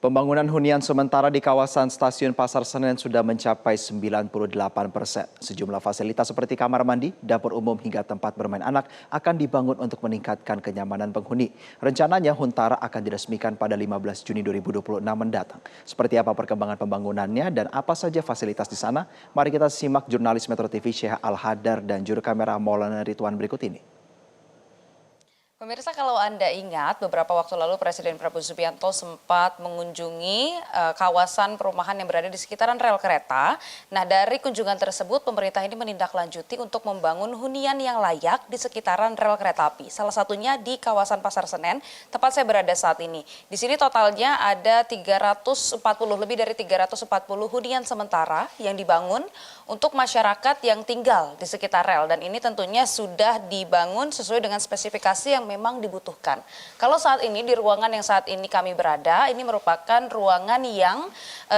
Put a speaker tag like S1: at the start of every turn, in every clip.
S1: Pembangunan hunian sementara di kawasan Stasiun Pasar Senen sudah mencapai 98%. Sejumlah fasilitas seperti kamar mandi, dapur umum hingga tempat bermain anak akan dibangun untuk meningkatkan kenyamanan penghuni. Rencananya Huntara akan diresmikan pada 15 Juni 2026 mendatang. Seperti apa perkembangan pembangunannya dan apa saja fasilitas di sana? Mari kita simak jurnalis Metro TV Syekh Al-Hadar dan juru kamera Maulana Ridwan berikut ini.
S2: Pemirsa, kalau Anda ingat, beberapa waktu lalu Presiden Prabowo Subianto sempat mengunjungi kawasan perumahan yang berada di sekitaran rel kereta. Nah, dari kunjungan tersebut, pemerintah ini menindaklanjuti untuk membangun hunian yang layak di sekitaran rel kereta api. Salah satunya di kawasan Pasar Senen, tempat saya berada saat ini. Di sini totalnya ada lebih dari 340 hunian sementara yang dibangun untuk masyarakat yang tinggal di sekitar rel. Dan ini tentunya sudah dibangun sesuai dengan spesifikasi yang memang dibutuhkan. Kalau saat ini di ruangan yang saat ini kami berada, ini merupakan ruangan yang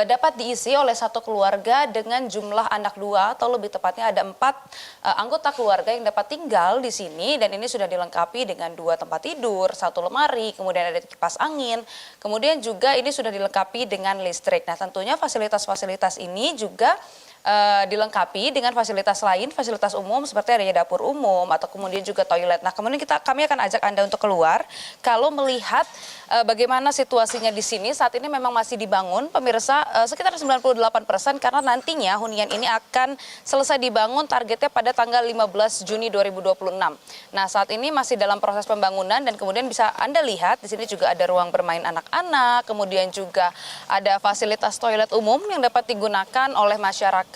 S2: dapat diisi oleh satu keluarga dengan jumlah anak 2 atau lebih tepatnya ada 4 anggota keluarga yang dapat tinggal di sini, dan ini sudah dilengkapi dengan 2 tempat tidur, 1 lemari, kemudian ada kipas angin, kemudian juga ini sudah dilengkapi dengan listrik. Nah, tentunya fasilitas-fasilitas ini juga dilengkapi dengan fasilitas lain, fasilitas umum seperti adanya dapur umum atau kemudian juga toilet. Nah, kemudian kami akan ajak Anda untuk keluar kalau melihat bagaimana situasinya di sini. Saat ini memang masih dibangun, pemirsa, sekitar 98% karena nantinya hunian ini akan selesai dibangun targetnya pada tanggal 15 Juni 2026. Nah, saat ini masih dalam proses pembangunan dan kemudian bisa Anda lihat di sini juga ada ruang bermain anak-anak, kemudian juga ada fasilitas toilet umum yang dapat digunakan oleh masyarakat.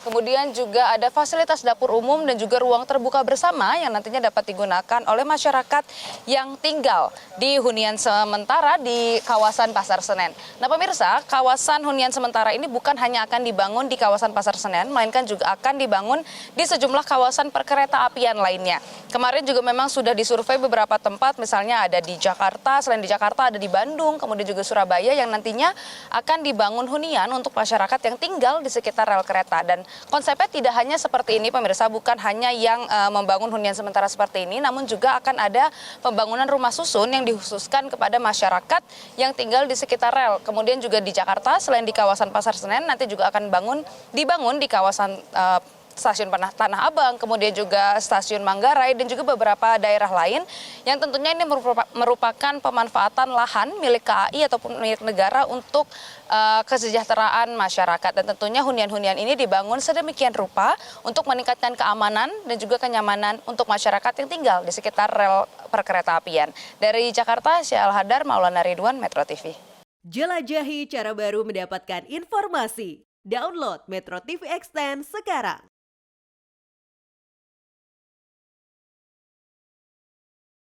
S2: Kemudian juga ada fasilitas dapur umum dan juga ruang terbuka bersama yang nantinya dapat digunakan oleh masyarakat yang tinggal di hunian sementara di kawasan Pasar Senen. Nah, pemirsa, kawasan hunian sementara ini bukan hanya akan dibangun di kawasan Pasar Senen, melainkan juga akan dibangun di sejumlah kawasan perkereta apian lainnya. Kemarin juga memang sudah disurvei beberapa tempat, misalnya ada di Jakarta, selain di Jakarta ada di Bandung, kemudian juga Surabaya yang nantinya akan dibangun hunian untuk masyarakat yang tinggal di sekitar rel kereta. Dan konsepnya tidak hanya seperti ini, pemirsa, bukan hanya yang membangun hunian sementara seperti ini, namun juga akan ada pembangunan rumah susun yang dikhususkan kepada masyarakat yang tinggal di sekitar rel. Kemudian juga di Jakarta, selain di kawasan Pasar Senen, nanti juga akan dibangun di kawasan Stasiun Tanah Abang, kemudian juga Stasiun Manggarai, dan juga beberapa daerah lain yang tentunya ini merupakan pemanfaatan lahan milik KAI ataupun milik negara untuk kesejahteraan masyarakat. Dan tentunya hunian-hunian ini dibangun sedemikian rupa untuk meningkatkan keamanan dan juga kenyamanan untuk masyarakat yang tinggal di sekitar rel perkereta apian. Dari Jakarta, Syekh Al-Hadar, Maulana Ridwan, Metro TV.
S3: Jelajahi cara baru mendapatkan informasi. Download Metro TV Extend sekarang.